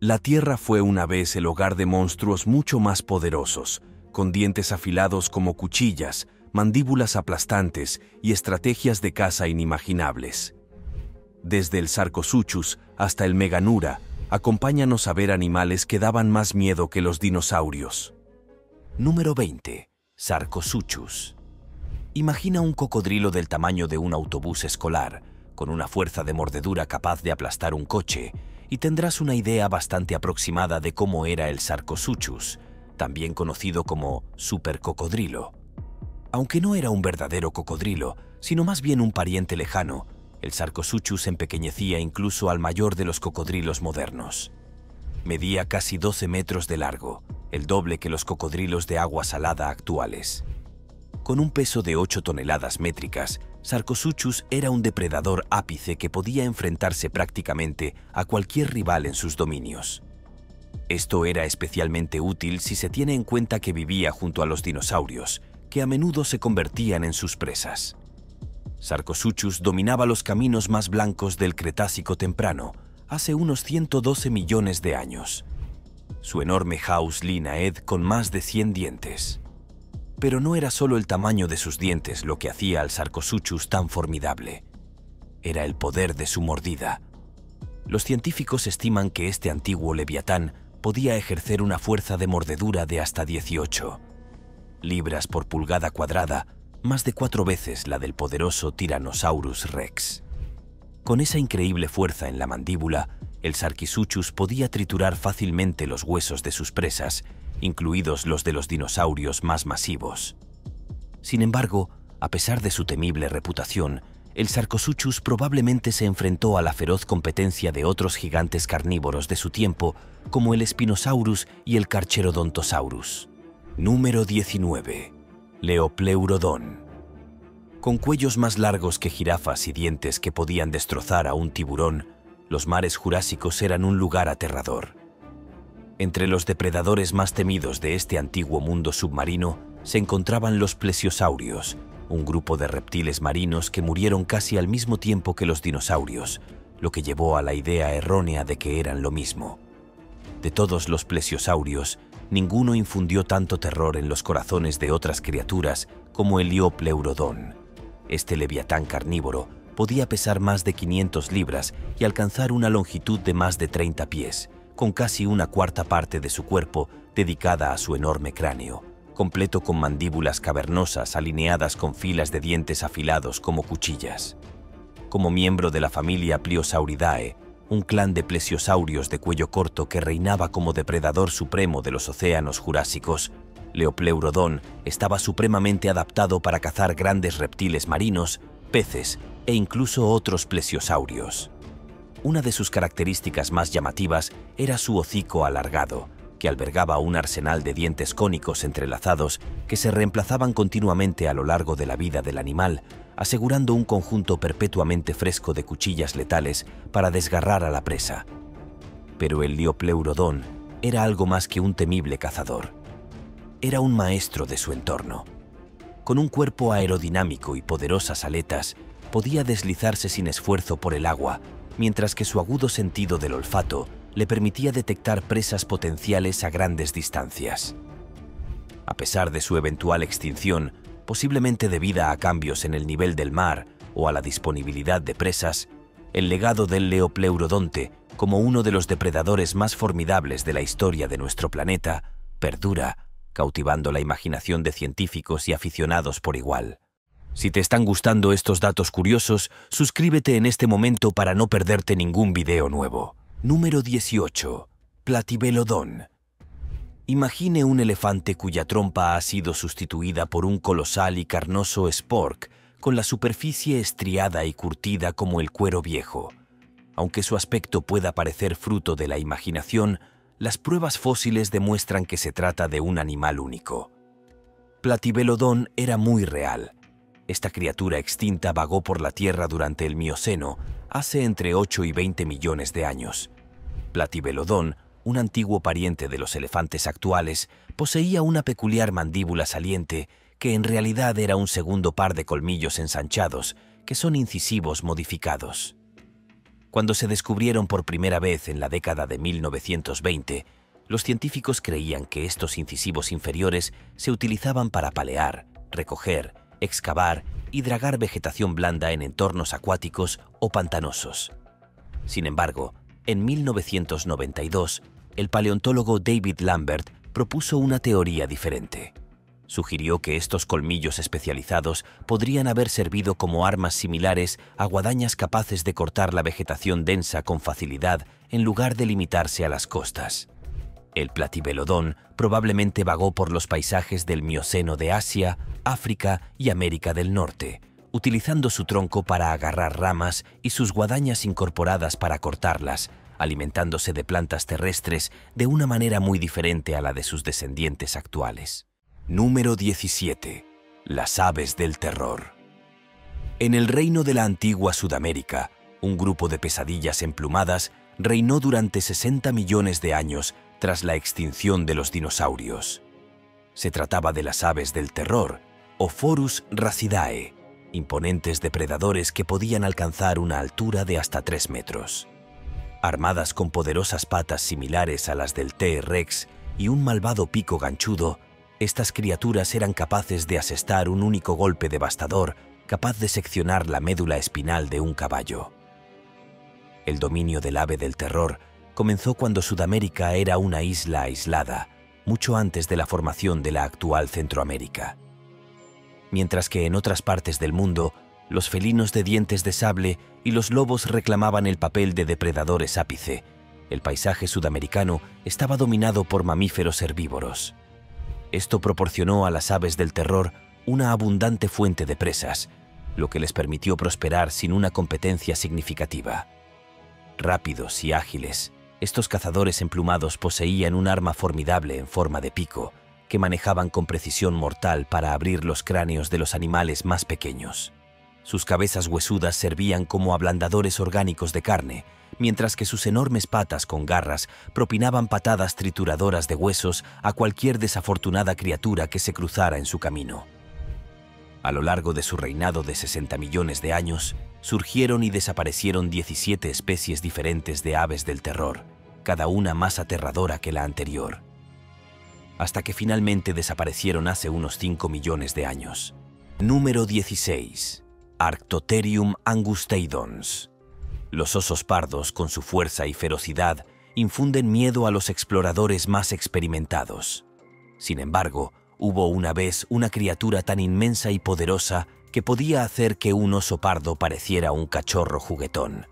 La Tierra fue una vez el hogar de monstruos mucho más poderosos, con dientes afilados como cuchillas, mandíbulas aplastantes y estrategias de caza inimaginables. Desde el Sarcosuchus hasta el Meganura, acompáñanos a ver animales que daban más miedo que los dinosaurios. Número 20. Sarcosuchus. Imagina un cocodrilo del tamaño de un autobús escolar, con una fuerza de mordedura capaz de aplastar un coche, y tendrás una idea bastante aproximada de cómo era el Sarcosuchus, también conocido como supercocodrilo. Aunque no era un verdadero cocodrilo, sino más bien un pariente lejano, el Sarcosuchus empequeñecía incluso al mayor de los cocodrilos modernos. Medía casi 12 metros de largo, el doble que los cocodrilos de agua salada actuales. Con un peso de 8 toneladas métricas, Sarcosuchus era un depredador ápice que podía enfrentarse prácticamente a cualquier rival en sus dominios. Esto era especialmente útil si se tiene en cuenta que vivía junto a los dinosaurios, que a menudo se convertían en sus presas. Sarcosuchus dominaba los caminos más blancos del Cretácico temprano, hace unos 112 millones de años. Su enorme Haus Linaed con más de 100 dientes. Pero no era solo el tamaño de sus dientes lo que hacía al Sarcosuchus tan formidable. Era el poder de su mordida. Los científicos estiman que este antiguo leviatán podía ejercer una fuerza de mordedura de hasta 18 libras por pulgada cuadrada, más de 4 veces la del poderoso Tyrannosaurus Rex. Con esa increíble fuerza en la mandíbula, el Sarcosuchus podía triturar fácilmente los huesos de sus presas, incluidos los de los dinosaurios más masivos. Sin embargo, a pesar de su temible reputación, el Sarcosuchus probablemente se enfrentó a la feroz competencia de otros gigantes carnívoros de su tiempo, como el Spinosaurus y el Carcharodontosaurus. Número 19. Leopleurodon. Con cuellos más largos que jirafas y dientes que podían destrozar a un tiburón, los mares jurásicos eran un lugar aterrador. Entre los depredadores más temidos de este antiguo mundo submarino se encontraban los plesiosaurios, un grupo de reptiles marinos que murieron casi al mismo tiempo que los dinosaurios, lo que llevó a la idea errónea de que eran lo mismo. De todos los plesiosaurios, ninguno infundió tanto terror en los corazones de otras criaturas como el Leopleurodon. Este leviatán carnívoro podía pesar más de 500 libras y alcanzar una longitud de más de 30 pies, con casi una cuarta parte de su cuerpo dedicada a su enorme cráneo, completo con mandíbulas cavernosas alineadas con filas de dientes afilados como cuchillas. Como miembro de la familia Pliosauridae, un clan de plesiosaurios de cuello corto que reinaba como depredador supremo de los océanos jurásicos, Leopleurodon estaba supremamente adaptado para cazar grandes reptiles marinos, peces e incluso otros plesiosaurios. Una de sus características más llamativas era su hocico alargado, que albergaba un arsenal de dientes cónicos entrelazados que se reemplazaban continuamente a lo largo de la vida del animal, asegurando un conjunto perpetuamente fresco de cuchillas letales para desgarrar a la presa. Pero el Leopleurodon era algo más que un temible cazador. Era un maestro de su entorno. Con un cuerpo aerodinámico y poderosas aletas, podía deslizarse sin esfuerzo por el agua, mientras que su agudo sentido del olfato le permitía detectar presas potenciales a grandes distancias. A pesar de su eventual extinción, posiblemente debida a cambios en el nivel del mar o a la disponibilidad de presas, el legado del Leopleurodonte, como uno de los depredadores más formidables de la historia de nuestro planeta, perdura, cautivando la imaginación de científicos y aficionados por igual. Si te están gustando estos datos curiosos, suscríbete en este momento para no perderte ningún video nuevo. Número 18. Platybelodon. Imagine un elefante cuya trompa ha sido sustituida por un colosal y carnoso spork, con la superficie estriada y curtida como el cuero viejo. Aunque su aspecto pueda parecer fruto de la imaginación, las pruebas fósiles demuestran que se trata de un animal único. Platybelodon era muy real. Esta criatura extinta vagó por la Tierra durante el Mioceno, hace entre 8 y 20 millones de años. Platybelodon, un antiguo pariente de los elefantes actuales, poseía una peculiar mandíbula saliente que en realidad era un segundo par de colmillos ensanchados, que son incisivos modificados. Cuando se descubrieron por primera vez en la década de 1920, los científicos creían que estos incisivos inferiores se utilizaban para palear, recoger, excavar y dragar vegetación blanda en entornos acuáticos o pantanosos. Sin embargo, en 1992, el paleontólogo David Lambert propuso una teoría diferente. Sugirió que estos colmillos especializados podrían haber servido como armas similares a guadañas capaces de cortar la vegetación densa con facilidad en lugar de limitarse a las costas. El platibelodón probablemente vagó por los paisajes del Mioceno de Asia, África y América del Norte, utilizando su tronco para agarrar ramas y sus guadañas incorporadas para cortarlas, alimentándose de plantas terrestres de una manera muy diferente a la de sus descendientes actuales. Número 17. Las aves del terror. En el reino de la antigua Sudamérica, un grupo de pesadillas emplumadas reinó durante 60 millones de años tras la extinción de los dinosaurios. Se trataba de las aves del terror, Ophorus racidae, imponentes depredadores que podían alcanzar una altura de hasta 3 metros. Armadas con poderosas patas similares a las del T-Rex y un malvado pico ganchudo, estas criaturas eran capaces de asestar un único golpe devastador, capaz de seccionar la médula espinal de un caballo. El dominio del ave del terror comenzó cuando Sudamérica era una isla aislada, mucho antes de la formación de la actual Centroamérica. Mientras que en otras partes del mundo, los felinos de dientes de sable y los lobos reclamaban el papel de depredadores ápice, el paisaje sudamericano estaba dominado por mamíferos herbívoros. Esto proporcionó a las aves del terror una abundante fuente de presas, lo que les permitió prosperar sin una competencia significativa. Rápidos y ágiles, estos cazadores emplumados poseían un arma formidable en forma de pico, que manejaban con precisión mortal para abrir los cráneos de los animales más pequeños. Sus cabezas huesudas servían como ablandadores orgánicos de carne, mientras que sus enormes patas con garras propinaban patadas trituradoras de huesos a cualquier desafortunada criatura que se cruzara en su camino. A lo largo de su reinado de 60 millones de años, surgieron y desaparecieron 17 especies diferentes de aves del terror, cada una más aterradora que la anterior, hasta que finalmente desaparecieron hace unos 5 millones de años. Número 16. Arctotherium angusteidons. Los osos pardos, con su fuerza y ferocidad, infunden miedo a los exploradores más experimentados. Sin embargo, hubo una vez una criatura tan inmensa y poderosa que podía hacer que un oso pardo pareciera un cachorro juguetón.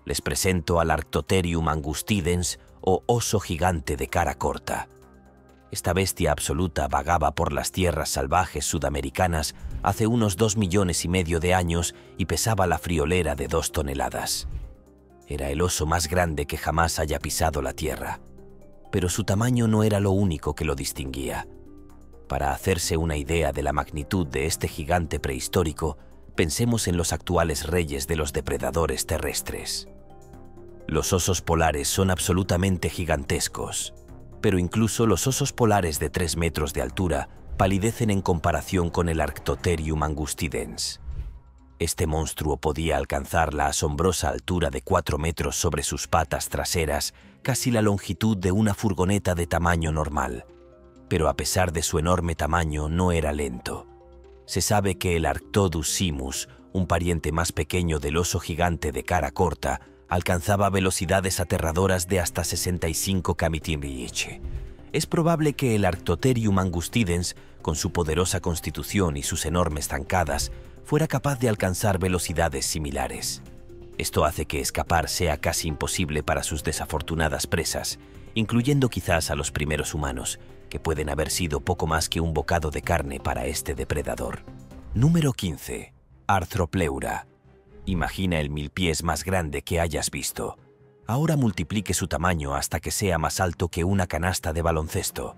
Les presento al Arctotherium angustidens, o oso gigante de cara corta. Esta bestia absoluta vagaba por las tierras salvajes sudamericanas hace unos 2,5 millones de años y pesaba la friolera de 2 toneladas. Era el oso más grande que jamás haya pisado la tierra. Pero su tamaño no era lo único que lo distinguía. Para hacerse una idea de la magnitud de este gigante prehistórico, pensemos en los actuales reyes de los depredadores terrestres. Los osos polares son absolutamente gigantescos, pero incluso los osos polares de 3 metros de altura palidecen en comparación con el Arctotherium angustidens. Este monstruo podía alcanzar la asombrosa altura de 4 metros sobre sus patas traseras, casi la longitud de una furgoneta de tamaño normal. Pero a pesar de su enorme tamaño, no era lento. Se sabe que el Arctodus simus, un pariente más pequeño del oso gigante de cara corta, alcanzaba velocidades aterradoras de hasta 65 km/h. Es probable que el Arctotherium angustidens, con su poderosa constitución y sus enormes zancadas, fuera capaz de alcanzar velocidades similares. Esto hace que escapar sea casi imposible para sus desafortunadas presas, incluyendo quizás a los primeros humanos, que pueden haber sido poco más que un bocado de carne para este depredador. Número 15. Arthropleura. Imagina el 1000 pies más grande que hayas visto. Ahora multiplique su tamaño hasta que sea más alto que una canasta de baloncesto.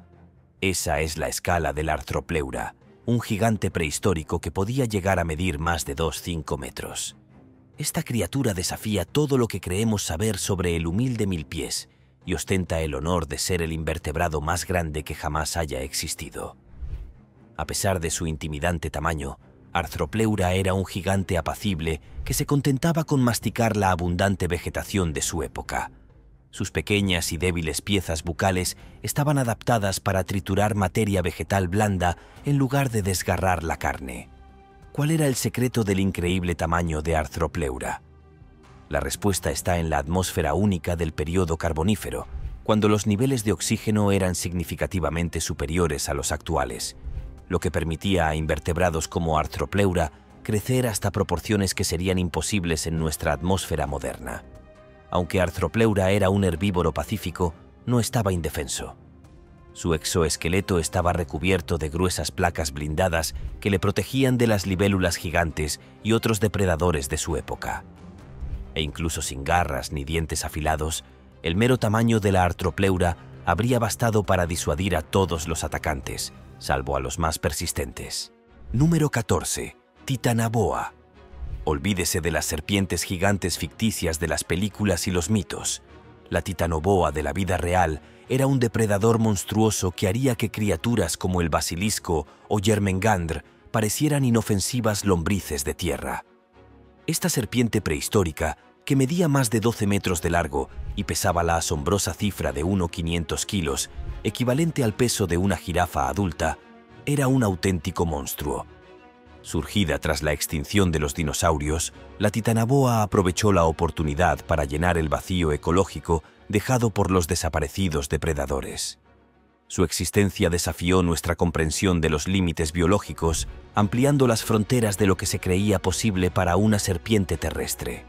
Esa es la escala del Arthropleura, un gigante prehistórico que podía llegar a medir más de 2,5 metros. Esta criatura desafía todo lo que creemos saber sobre el humilde 1000 pies y ostenta el honor de ser el invertebrado más grande que jamás haya existido. A pesar de su intimidante tamaño, Arthropleura era un gigante apacible que se contentaba con masticar la abundante vegetación de su época. Sus pequeñas y débiles piezas bucales estaban adaptadas para triturar materia vegetal blanda en lugar de desgarrar la carne. ¿Cuál era el secreto del increíble tamaño de Arthropleura? La respuesta está en la atmósfera única del período carbonífero, cuando los niveles de oxígeno eran significativamente superiores a los actuales, lo que permitía a invertebrados como Arthropleura crecer hasta proporciones que serían imposibles en nuestra atmósfera moderna. Aunque Arthropleura era un herbívoro pacífico, no estaba indefenso. Su exoesqueleto estaba recubierto de gruesas placas blindadas que le protegían de las libélulas gigantes y otros depredadores de su época. E incluso sin garras ni dientes afilados, el mero tamaño de la Arthropleura habría bastado para disuadir a todos los atacantes, salvo a los más persistentes. Número 14. Titanoboa. Olvídese de las serpientes gigantes ficticias de las películas y los mitos. La Titanoboa de la vida real era un depredador monstruoso que haría que criaturas como el basilisco o Yermengandr parecieran inofensivas lombrices de tierra. Esta serpiente prehistórica, que medía más de 12 metros de largo y pesaba la asombrosa cifra de 1,500 kilos, equivalente al peso de una jirafa adulta, era un auténtico monstruo. Surgida tras la extinción de los dinosaurios, la Titanoboa aprovechó la oportunidad para llenar el vacío ecológico dejado por los desaparecidos depredadores. Su existencia desafió nuestra comprensión de los límites biológicos, ampliando las fronteras de lo que se creía posible para una serpiente terrestre.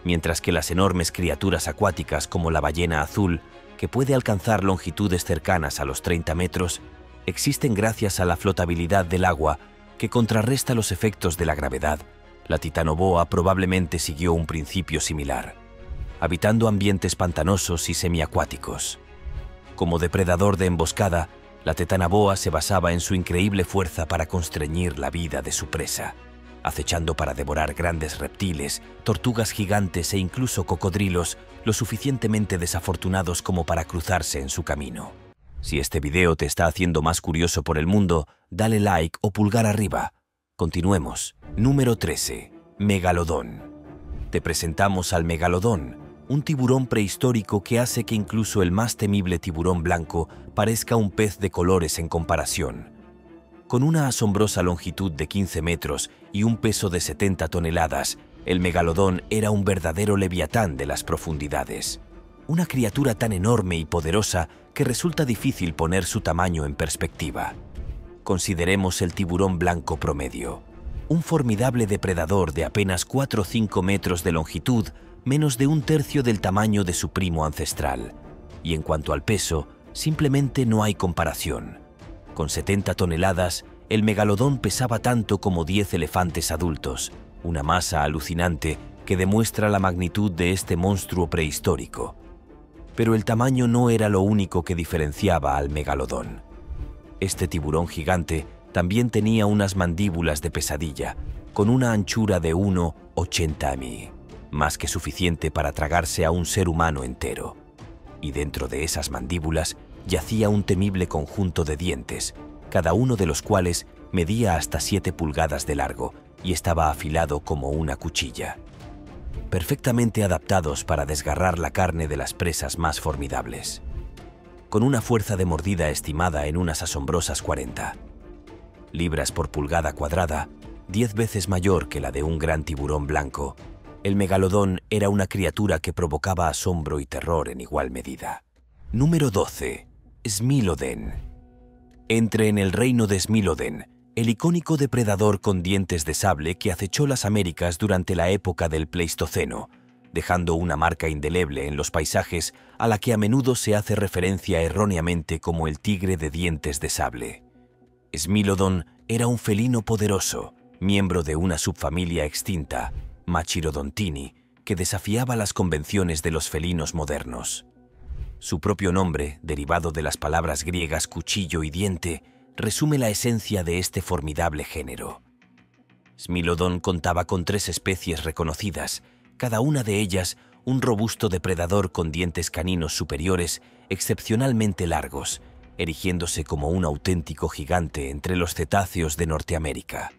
Mientras que las enormes criaturas acuáticas como la ballena azul, que puede alcanzar longitudes cercanas a los 30 metros, existen gracias a la flotabilidad del agua que contrarresta los efectos de la gravedad, la Titanoboa probablemente siguió un principio similar, habitando ambientes pantanosos y semiacuáticos. Como depredador de emboscada, la Titanoboa se basaba en su increíble fuerza para constreñir la vida de su presa, acechando para devorar grandes reptiles, tortugas gigantes e incluso cocodrilos lo suficientemente desafortunados como para cruzarse en su camino. Si este video te está haciendo más curioso por el mundo, dale like o pulgar arriba. Continuemos. Número 13. Megalodón. Te presentamos al megalodón, un tiburón prehistórico que hace que incluso el más temible tiburón blanco parezca un pez de colores en comparación. Con una asombrosa longitud de 15 metros y un peso de 70 toneladas, el megalodón era un verdadero leviatán de las profundidades. Una criatura tan enorme y poderosa que resulta difícil poner su tamaño en perspectiva. Consideremos el tiburón blanco promedio. Un formidable depredador de apenas 4 o 5 metros de longitud, menos de un tercio del tamaño de su primo ancestral. Y en cuanto al peso, simplemente no hay comparación. Con 70 toneladas, el megalodón pesaba tanto como 10 elefantes adultos, una masa alucinante que demuestra la magnitud de este monstruo prehistórico. Pero el tamaño no era lo único que diferenciaba al megalodón. Este tiburón gigante también tenía unas mandíbulas de pesadilla, con una anchura de 1,80 m, más que suficiente para tragarse a un ser humano entero. Y dentro de esas mandíbulas yacía un temible conjunto de dientes, cada uno de los cuales medía hasta 7 pulgadas de largo y estaba afilado como una cuchilla, perfectamente adaptados para desgarrar la carne de las presas más formidables. Con una fuerza de mordida estimada en unas asombrosas 40 libras por pulgada cuadrada, 10 veces mayor que la de un gran tiburón blanco, el megalodón era una criatura que provocaba asombro y terror en igual medida. Número 12. Smilodon. Entre en el reino de Smilodon, el icónico depredador con dientes de sable que acechó las Américas durante la época del Pleistoceno, dejando una marca indeleble en los paisajes a la que a menudo se hace referencia erróneamente como el tigre de dientes de sable. Smilodon era un felino poderoso, miembro de una subfamilia extinta, Machirodontini, que desafiaba las convenciones de los felinos modernos. Su propio nombre, derivado de las palabras griegas cuchillo y diente, resume la esencia de este formidable género. Smilodon contaba con 3 especies reconocidas, cada una de ellas un robusto depredador con dientes caninos superiores excepcionalmente largos, erigiéndose como un auténtico gigante entre los cetáceos de Norteamérica.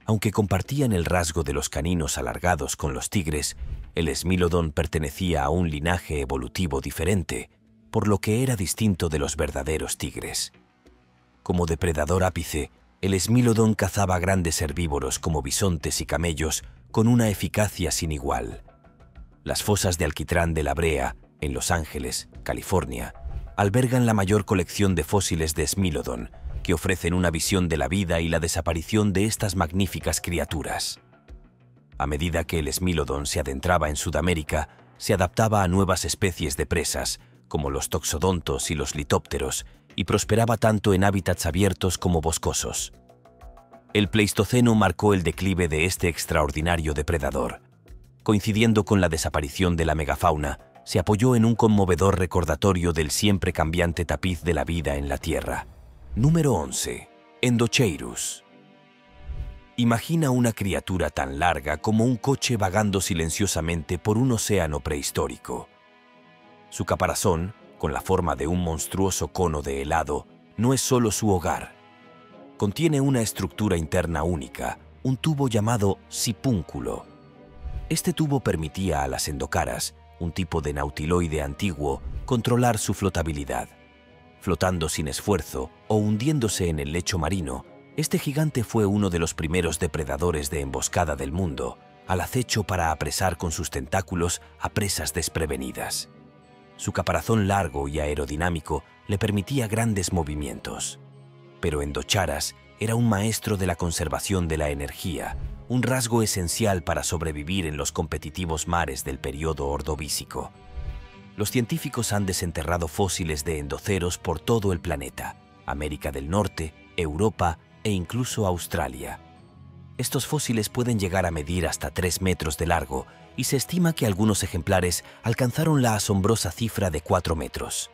Aunque compartían el rasgo de los caninos alargados con los tigres, el Smilodon pertenecía a un linaje evolutivo diferente, por lo que era distinto de los verdaderos tigres. Como depredador ápice, el Smilodon cazaba grandes herbívoros como bisontes y camellos con una eficacia sin igual. Las fosas de alquitrán de La Brea, en Los Ángeles, California, albergan la mayor colección de fósiles de Smilodon, que ofrecen una visión de la vida y la desaparición de estas magníficas criaturas. A medida que el Smilodon se adentraba en Sudamérica, se adaptaba a nuevas especies de presas, como los toxodontos y los litópteros, y prosperaba tanto en hábitats abiertos como boscosos. El Pleistoceno marcó el declive de este extraordinario depredador. Coincidiendo con la desaparición de la megafauna, se apoyó en un conmovedor recordatorio del siempre cambiante tapiz de la vida en la Tierra. Número 11. Endocheirus. Imagina una criatura tan larga como un coche vagando silenciosamente por un océano prehistórico. Su caparazón, con la forma de un monstruoso cono de helado, no es solo su hogar. Contiene una estructura interna única, un tubo llamado sipúnculo. Este tubo permitía a las endocaras, un tipo de nautiloide antiguo, controlar su flotabilidad. Flotando sin esfuerzo o hundiéndose en el lecho marino, este gigante fue uno de los primeros depredadores de emboscada del mundo, al acecho para apresar con sus tentáculos a presas desprevenidas. Su caparazón largo y aerodinámico le permitía grandes movimientos. Pero Endocharas era un maestro de la conservación de la energía, un rasgo esencial para sobrevivir en los competitivos mares del período Ordovícico. Los científicos han desenterrado fósiles de endoceros por todo el planeta, América del Norte, Europa e incluso Australia. Estos fósiles pueden llegar a medir hasta 3 metros de largo y se estima que algunos ejemplares alcanzaron la asombrosa cifra de 4 metros.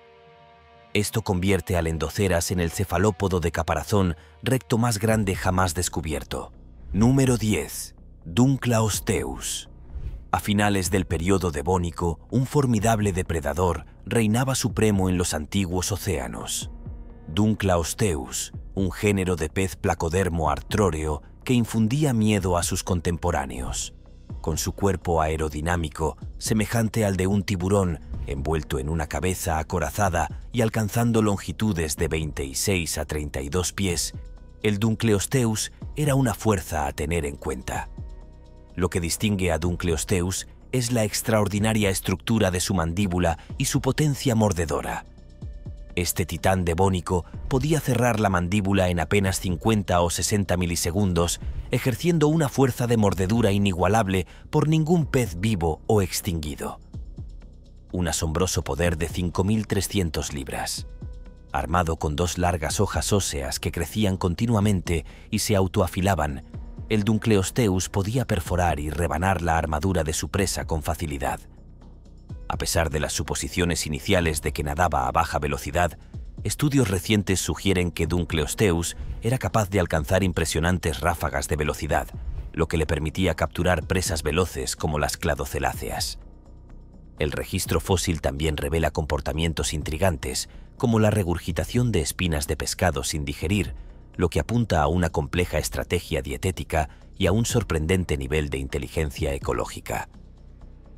Esto convierte al Endoceras en el cefalópodo de caparazón recto más grande jamás descubierto. Número 10. Dunkleosteus. A finales del período devónico, un formidable depredador reinaba supremo en los antiguos océanos. Dunkleosteus, un género de pez placodermo artróreo que infundía miedo a sus contemporáneos. Con su cuerpo aerodinámico, semejante al de un tiburón, envuelto en una cabeza acorazada y alcanzando longitudes de 26 a 32 pies, el Dunkleosteus era una fuerza a tener en cuenta. Lo que distingue a Dunkleosteus es la extraordinaria estructura de su mandíbula y su potencia mordedora. Este titán devónico podía cerrar la mandíbula en apenas 50 o 60 milisegundos, ejerciendo una fuerza de mordedura inigualable por ningún pez vivo o extinguido. Un asombroso poder de 5.300 libras. Armado con 2 largas hojas óseas que crecían continuamente y se autoafilaban, el Dunkleosteus podía perforar y rebanar la armadura de su presa con facilidad. A pesar de las suposiciones iniciales de que nadaba a baja velocidad, estudios recientes sugieren que Dunkleosteus era capaz de alcanzar impresionantes ráfagas de velocidad, lo que le permitía capturar presas veloces como las cladoceláceas. El registro fósil también revela comportamientos intrigantes, como la regurgitación de espinas de pescado sin digerir, lo que apunta a una compleja estrategia dietética y a un sorprendente nivel de inteligencia ecológica.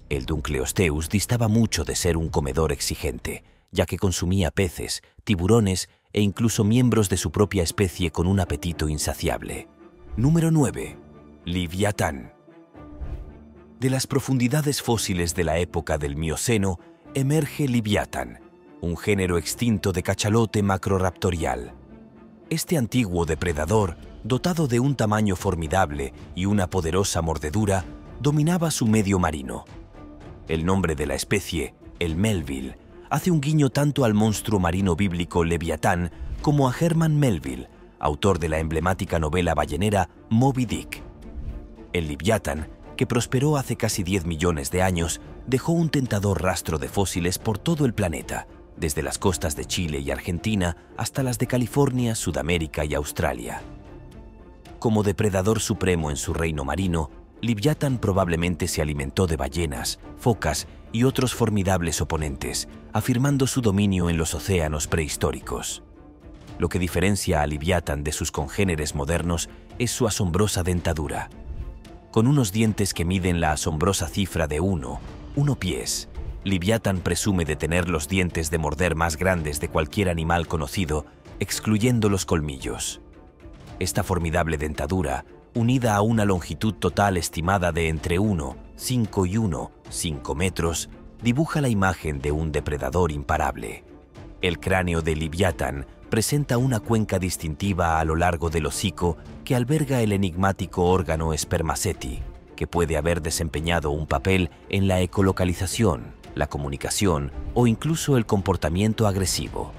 El Dunkleosteus distaba mucho de ser un comedor exigente, ya que consumía peces, tiburones e incluso miembros de su propia especie con un apetito insaciable. Número 9. Liviatán. De las profundidades fósiles de la época del Mioceno emerge Liviatán, un género extinto de cachalote macroraptorial. Este antiguo depredador, dotado de un tamaño formidable y una poderosa mordedura, dominaba su medio marino. El nombre de la especie, el Melville, hace un guiño tanto al monstruo marino bíblico Leviatán como a Herman Melville, autor de la emblemática novela ballenera Moby Dick. El Liviatán, que prosperó hace casi 10 millones de años, dejó un tentador rastro de fósiles por todo el planeta, desde las costas de Chile y Argentina hasta las de California, Sudamérica y Australia. Como depredador supremo en su reino marino, Liviatán probablemente se alimentó de ballenas, focas y otros formidables oponentes, afirmando su dominio en los océanos prehistóricos. Lo que diferencia a Liviatán de sus congéneres modernos es su asombrosa dentadura. Con unos dientes que miden la asombrosa cifra de 1 pies, Liviatán presume de tener los dientes de morder más grandes de cualquier animal conocido, excluyendo los colmillos. Esta formidable dentadura, unida a una longitud total estimada de entre 1,5 y 1,5 metros, dibuja la imagen de un depredador imparable. El cráneo de Liviatán presenta una cuenca distintiva a lo largo del hocico que alberga el enigmático órgano spermaceti, que puede haber desempeñado un papel en la ecolocalización, la comunicación o incluso el comportamiento agresivo.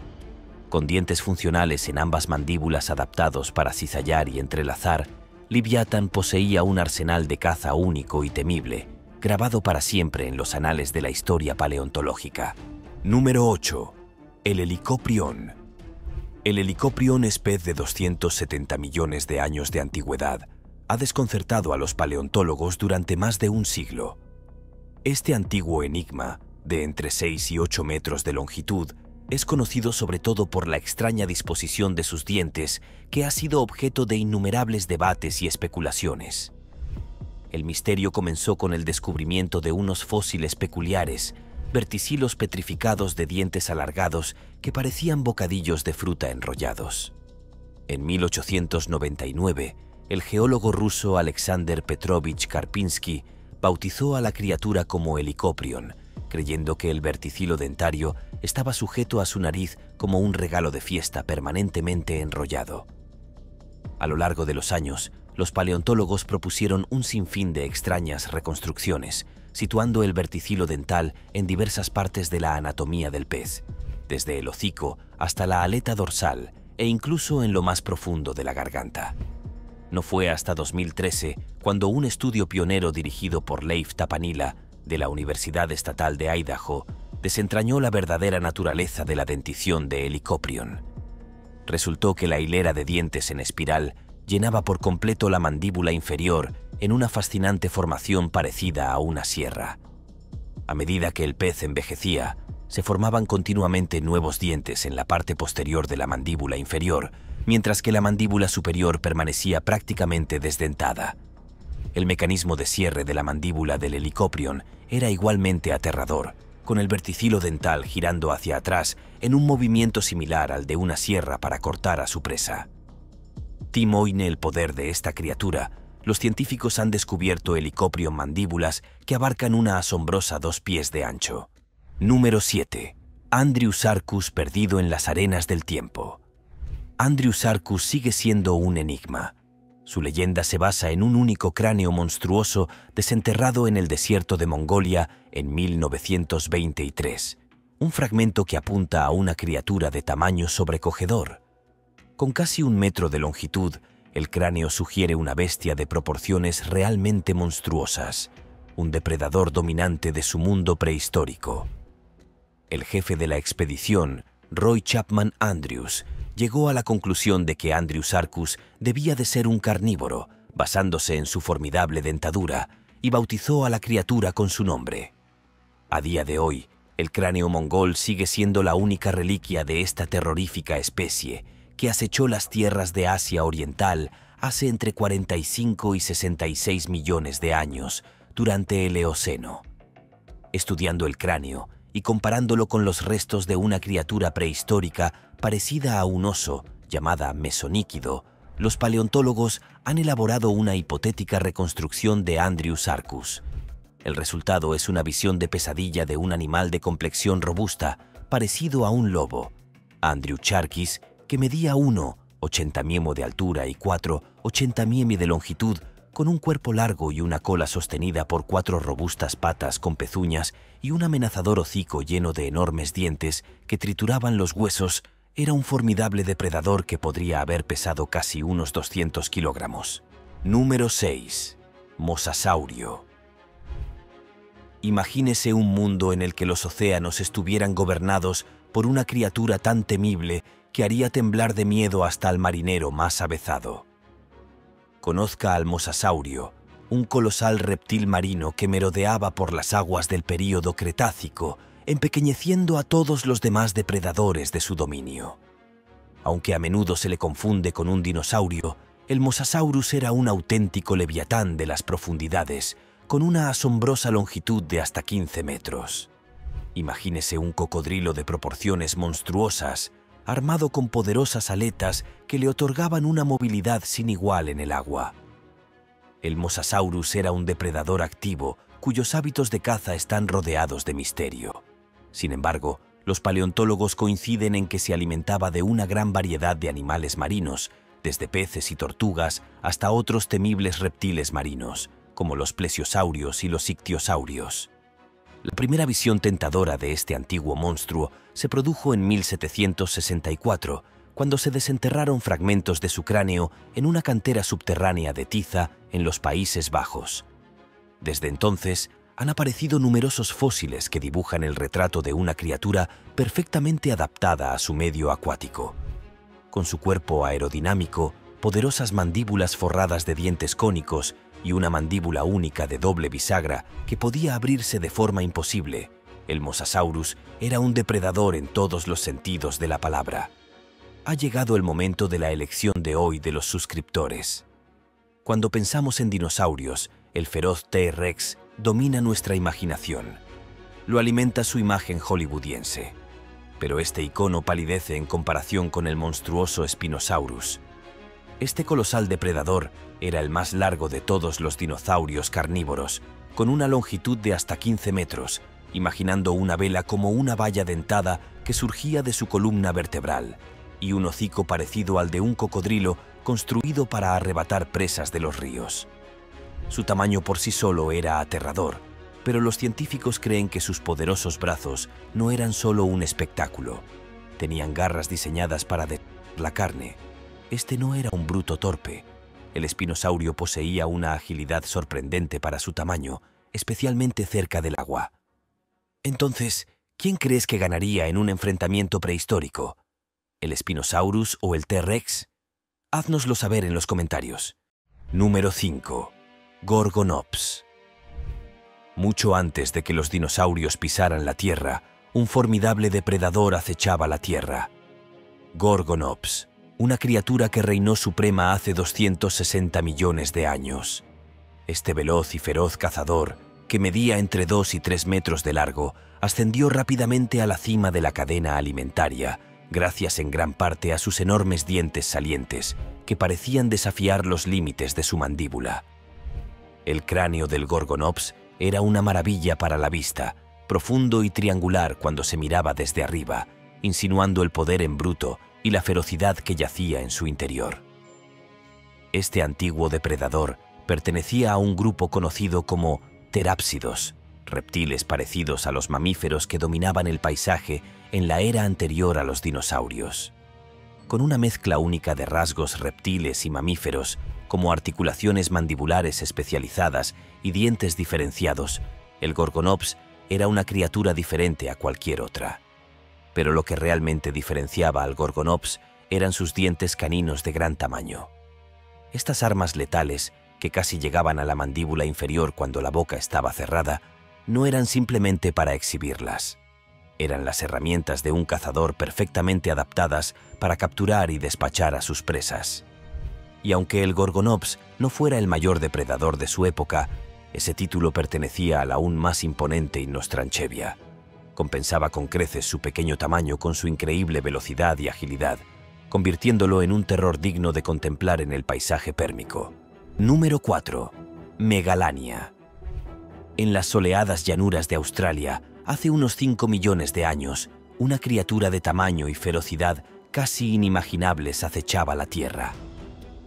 Con dientes funcionales en ambas mandíbulas adaptados para cizallar y entrelazar, Liviatán poseía un arsenal de caza único y temible, grabado para siempre en los anales de la historia paleontológica. Número 8. El helicoprión. El helicoprión es pez de 270 millones de años de antigüedad. Ha desconcertado a los paleontólogos durante más de un siglo. Este antiguo enigma, de entre 6 y 8 metros de longitud, es conocido sobre todo por la extraña disposición de sus dientes, que ha sido objeto de innumerables debates y especulaciones. El misterio comenzó con el descubrimiento de unos fósiles peculiares, verticilos petrificados de dientes alargados que parecían bocadillos de fruta enrollados. En 1899, el geólogo ruso Alexander Petrovich Karpinski bautizó a la criatura como helicoprión, creyendo que el verticilo dentario estaba sujeto a su nariz como un regalo de fiesta permanentemente enrollado. A lo largo de los años, los paleontólogos propusieron un sinfín de extrañas reconstrucciones, situando el verticilo dental en diversas partes de la anatomía del pez, desde el hocico hasta la aleta dorsal e incluso en lo más profundo de la garganta. No fue hasta 2013 cuando un estudio pionero dirigido por Leif Tapanila, de la Universidad Estatal de Idaho, desentrañó la verdadera naturaleza de la dentición de helicoprión. Resultó que la hilera de dientes en espiral llenaba por completo la mandíbula inferior en una fascinante formación parecida a una sierra. A medida que el pez envejecía, se formaban continuamente nuevos dientes en la parte posterior de la mandíbula inferior, mientras que la mandíbula superior permanecía prácticamente desdentada. El mecanismo de cierre de la mandíbula del helicoprión era igualmente aterrador, con el verticilo dental girando hacia atrás en un movimiento similar al de una sierra para cortar a su presa. Timoine el poder de esta criatura, los científicos han descubierto helicoprión mandíbulas que abarcan una asombrosa 2 pies de ancho. Número 7. Andriusarchus perdido en las arenas del tiempo. Andriusarchus sigue siendo un enigma. Su leyenda se basa en un único cráneo monstruoso desenterrado en el desierto de Mongolia en 1923, un fragmento que apunta a una criatura de tamaño sobrecogedor. Con casi 1 metro de longitud, el cráneo sugiere una bestia de proporciones realmente monstruosas, un depredador dominante de su mundo prehistórico. El jefe de la expedición, Roy Chapman Andrews, llegó a la conclusión de que Andriusarchus debía de ser un carnívoro, basándose en su formidable dentadura, y bautizó a la criatura con su nombre. A día de hoy, el cráneo mongol sigue siendo la única reliquia de esta terrorífica especie, que acechó las tierras de Asia Oriental hace entre 45 y 66 millones de años, durante el Eoceno. Estudiando el cráneo y comparándolo con los restos de una criatura prehistórica parecida a un oso, llamada Mesoníquido, los paleontólogos han elaborado una hipotética reconstrucción de Andriusarchus. El resultado es una visión de pesadilla de un animal de complexión robusta, parecido a un lobo. Andriucharkis, que medía 1,80 m de altura y 4,80 m de longitud, con un cuerpo largo y una cola sostenida por 4 robustas patas con pezuñas y un amenazador hocico lleno de enormes dientes que trituraban los huesos, era un formidable depredador que podría haber pesado casi unos 200 kilogramos. Número 6. Mosasaurio. Imagínese un mundo en el que los océanos estuvieran gobernados por una criatura tan temible que haría temblar de miedo hasta al marinero más avezado. Conozca al mosasaurio, un colosal reptil marino que merodeaba por las aguas del período Cretácico, empequeñeciendo a todos los demás depredadores de su dominio. Aunque a menudo se le confunde con un dinosaurio, el Mosasaurus era un auténtico leviatán de las profundidades, con una asombrosa longitud de hasta 15 metros. Imagínese un cocodrilo de proporciones monstruosas, armado con poderosas aletas que le otorgaban una movilidad sin igual en el agua. El Mosasaurus era un depredador activo, cuyos hábitos de caza están rodeados de misterio. Sin embargo, los paleontólogos coinciden en que se alimentaba de una gran variedad de animales marinos, desde peces y tortugas hasta otros temibles reptiles marinos, como los plesiosaurios y los ictiosaurios. La primera visión tentadora de este antiguo monstruo se produjo en 1764, cuando se desenterraron fragmentos de su cráneo en una cantera subterránea de Tiza, en los Países Bajos. Desde entonces, han aparecido numerosos fósiles que dibujan el retrato de una criatura perfectamente adaptada a su medio acuático. Con su cuerpo aerodinámico, poderosas mandíbulas forradas de dientes cónicos y una mandíbula única de doble bisagra que podía abrirse de forma imposible, el Mosasaurus era un depredador en todos los sentidos de la palabra. Ha llegado el momento de la elección de hoy de los suscriptores. Cuando pensamos en dinosaurios, el feroz T-Rex domina nuestra imaginación. Lo alimenta su imagen hollywoodiense. Pero este icono palidece en comparación con el monstruoso Spinosaurus. Este colosal depredador era el más largo de todos los dinosaurios carnívoros, con una longitud de hasta 15 metros, imaginando una vela como una valla dentada que surgía de su columna vertebral, y un hocico parecido al de un cocodrilo construido para arrebatar presas de los ríos. Su tamaño por sí solo era aterrador, pero los científicos creen que sus poderosos brazos no eran solo un espectáculo. Tenían garras diseñadas para devorar la carne. Este no era un bruto torpe. El espinosaurio poseía una agilidad sorprendente para su tamaño, especialmente cerca del agua. Entonces, ¿quién crees que ganaría en un enfrentamiento prehistórico? ¿El Spinosaurus o el T-Rex? Haznoslo saber en los comentarios. Número 5. Gorgonops. Mucho antes de que los dinosaurios pisaran la Tierra, un formidable depredador acechaba la Tierra. Gorgonops, una criatura que reinó suprema hace 260 millones de años. Este veloz y feroz cazador, que medía entre 2 y 3 metros de largo, ascendió rápidamente a la cima de la cadena alimentaria, gracias en gran parte a sus enormes dientes salientes, que parecían desafiar los límites de su mandíbula. El cráneo del Gorgonops era una maravilla para la vista, profundo y triangular cuando se miraba desde arriba, insinuando el poder en bruto y la ferocidad que yacía en su interior. Este antiguo depredador pertenecía a un grupo conocido como terápsidos, reptiles parecidos a los mamíferos que dominaban el paisaje en la era anterior a los dinosaurios. Con una mezcla única de rasgos reptiles y mamíferos, como articulaciones mandibulares especializadas y dientes diferenciados, el Gorgonops era una criatura diferente a cualquier otra. Pero lo que realmente diferenciaba al Gorgonops eran sus dientes caninos de gran tamaño. Estas armas letales, que casi llegaban a la mandíbula inferior cuando la boca estaba cerrada, no eran simplemente para exhibirlas. Eran las herramientas de un cazador perfectamente adaptadas para capturar y despachar a sus presas. Y aunque el Gorgonops no fuera el mayor depredador de su época, ese título pertenecía al aún más imponente Inostránchevia. Compensaba con creces su pequeño tamaño con su increíble velocidad y agilidad, convirtiéndolo en un terror digno de contemplar en el paisaje pérmico. Número 4. Megalania. En las soleadas llanuras de Australia, hace unos 5 millones de años, una criatura de tamaño y ferocidad casi inimaginables acechaba la Tierra.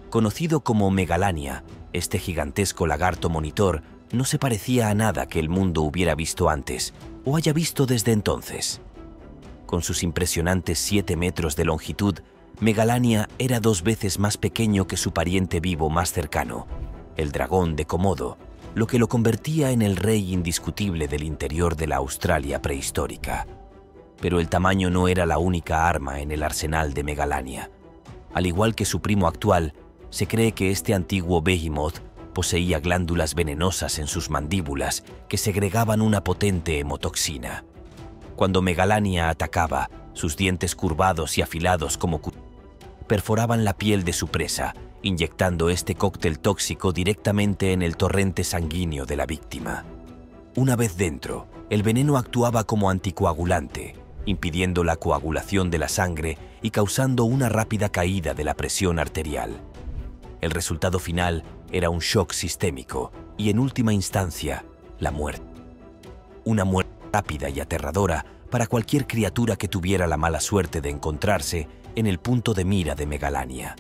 Conocido como Megalania, este gigantesco lagarto monitor no se parecía a nada que el mundo hubiera visto antes o haya visto desde entonces. Con sus impresionantes 7 metros de longitud, Megalania era 2 veces más pequeño que su pariente vivo más cercano, el dragón de Komodo, lo que lo convertía en el rey indiscutible del interior de la Australia prehistórica. Pero el tamaño no era la única arma en el arsenal de Megalania. Al igual que su primo actual, se cree que este antiguo behemoth poseía glándulas venenosas en sus mandíbulas que segregaban una potente hemotoxina. Cuando Megalania atacaba, sus dientes curvados y afilados como perforaban la piel de su presa, inyectando este cóctel tóxico directamente en el torrente sanguíneo de la víctima. Una vez dentro, el veneno actuaba como anticoagulante, impidiendo la coagulación de la sangre y causando una rápida caída de la presión arterial. El resultado final era un shock sistémico y, en última instancia, la muerte. Una muerte rápida y aterradora para cualquier criatura que tuviera la mala suerte de encontrarse en el punto de mira de Megalania.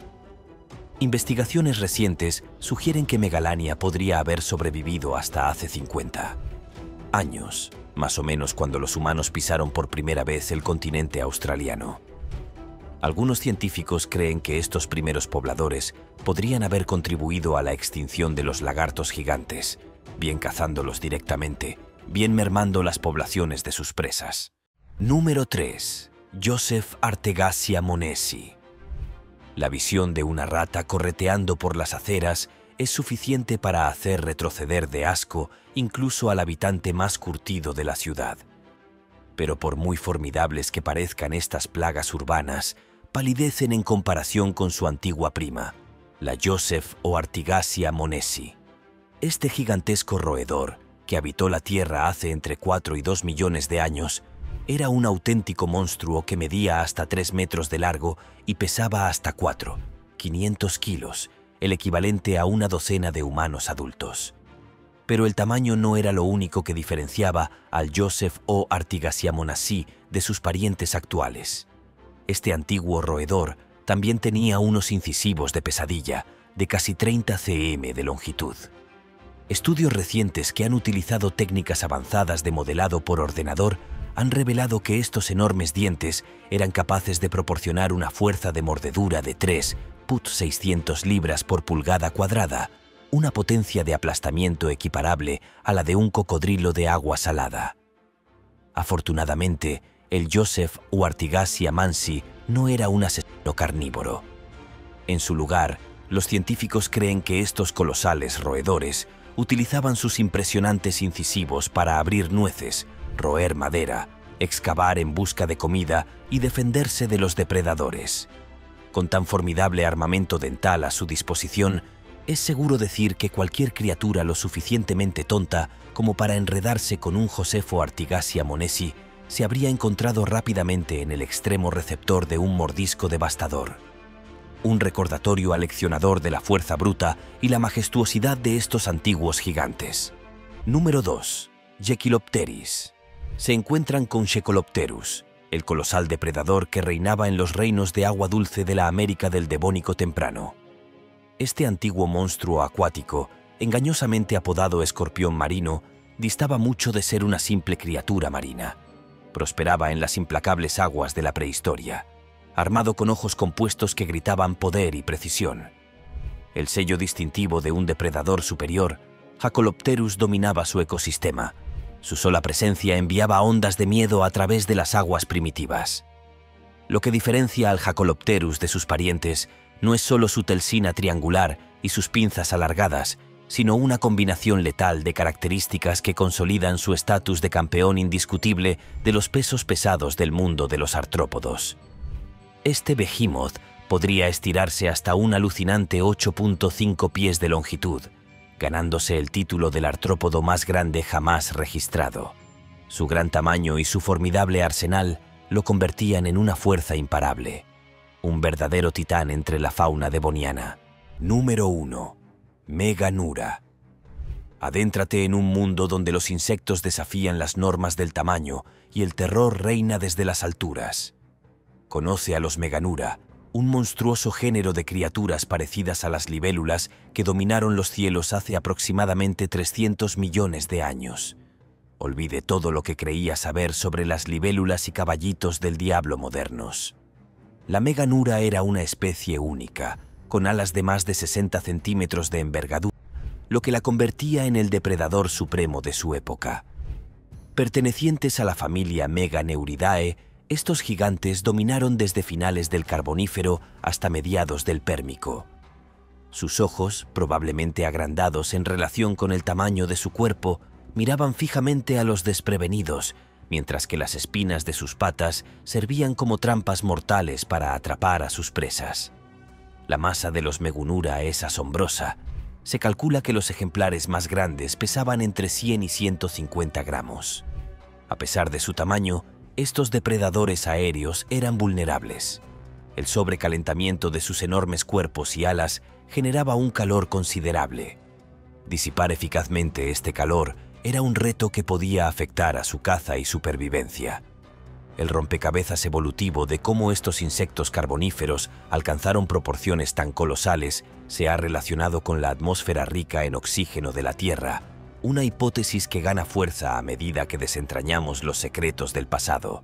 Investigaciones recientes sugieren que Megalania podría haber sobrevivido hasta hace 50 años, más o menos cuando los humanos pisaron por primera vez el continente australiano. Algunos científicos creen que estos primeros pobladores podrían haber contribuido a la extinción de los lagartos gigantes, bien cazándolos directamente, bien mermando las poblaciones de sus presas. Número 3. Joseph Artegasia monesi. La visión de una rata correteando por las aceras es suficiente para hacer retroceder de asco incluso al habitante más curtido de la ciudad. Pero por muy formidables que parezcan estas plagas urbanas, palidecen en comparación con su antigua prima, la Joseph o Artegasia monesi. Este gigantesco roedor, que habitó la Tierra hace entre 4 y 2 millones de años, era un auténtico monstruo que medía hasta 3 metros de largo y pesaba hasta 500 kilos, el equivalente a una docena de humanos adultos. Pero el tamaño no era lo único que diferenciaba al Joseph o Artegasia monesi de sus parientes actuales. Este antiguo roedor también tenía unos incisivos de pesadilla de casi 30 cm de longitud. Estudios recientes que han utilizado técnicas avanzadas de modelado por ordenador han revelado que estos enormes dientes eran capaces de proporcionar una fuerza de mordedura de 3,600 libras por pulgada cuadrada, una potencia de aplastamiento equiparable a la de un cocodrilo de agua salada. Afortunadamente, el Joseph o Artegasia monesi no era un asesino carnívoro. En su lugar, los científicos creen que estos colosales roedores utilizaban sus impresionantes incisivos para abrir nueces, roer madera, excavar en busca de comida y defenderse de los depredadores. Con tan formidable armamento dental a su disposición, es seguro decir que cualquier criatura lo suficientemente tonta como para enredarse con un Joseph o Artegasia monesi se habría encontrado rápidamente en el extremo receptor de un mordisco devastador. Un recordatorio aleccionador de la fuerza bruta y la majestuosidad de estos antiguos gigantes. Número 2. Echinopteris. Se encuentran con Echinopterus, el colosal depredador que reinaba en los reinos de agua dulce de la América del Devónico temprano. Este antiguo monstruo acuático, engañosamente apodado escorpión marino, distaba mucho de ser una simple criatura marina. Prosperaba en las implacables aguas de la prehistoria, armado con ojos compuestos que gritaban poder y precisión. El sello distintivo de un depredador superior, Echinopterus dominaba su ecosistema. Su sola presencia enviaba ondas de miedo a través de las aguas primitivas. Lo que diferencia al Echinopterus de sus parientes no es solo su telsina triangular y sus pinzas alargadas, sino una combinación letal de características que consolidan su estatus de campeón indiscutible de los pesos pesados del mundo de los artrópodos. Este behemoth podría estirarse hasta un alucinante 8,5 pies de longitud, ganándose el título del artrópodo más grande jamás registrado. Su gran tamaño y su formidable arsenal lo convertían en una fuerza imparable, un verdadero titán entre la fauna devoniana. Número 1. Meganura. Adéntrate en un mundo donde los insectos desafían las normas del tamaño y el terror reina desde las alturas. Conoce a los Meganura, un monstruoso género de criaturas parecidas a las libélulas que dominaron los cielos hace aproximadamente 300 millones de años. Olvide todo lo que creía saber sobre las libélulas y caballitos del diablo modernos. La Meganura era una especie única, con alas de más de 60 centímetros de envergadura, lo que la convertía en el depredador supremo de su época. Pertenecientes a la familia Meganeuridae, estos gigantes dominaron desde finales del Carbonífero hasta mediados del Pérmico. Sus ojos, probablemente agrandados en relación con el tamaño de su cuerpo, miraban fijamente a los desprevenidos, mientras que las espinas de sus patas servían como trampas mortales para atrapar a sus presas. La masa de los Megunura es asombrosa. Se calcula que los ejemplares más grandes pesaban entre 100 y 150 gramos. A pesar de su tamaño, estos depredadores aéreos eran vulnerables. El sobrecalentamiento de sus enormes cuerpos y alas generaba un calor considerable. Disipar eficazmente este calor era un reto que podía afectar a su caza y supervivencia. El rompecabezas evolutivo de cómo estos insectos carboníferos alcanzaron proporciones tan colosales se ha relacionado con la atmósfera rica en oxígeno de la Tierra, una hipótesis que gana fuerza a medida que desentrañamos los secretos del pasado.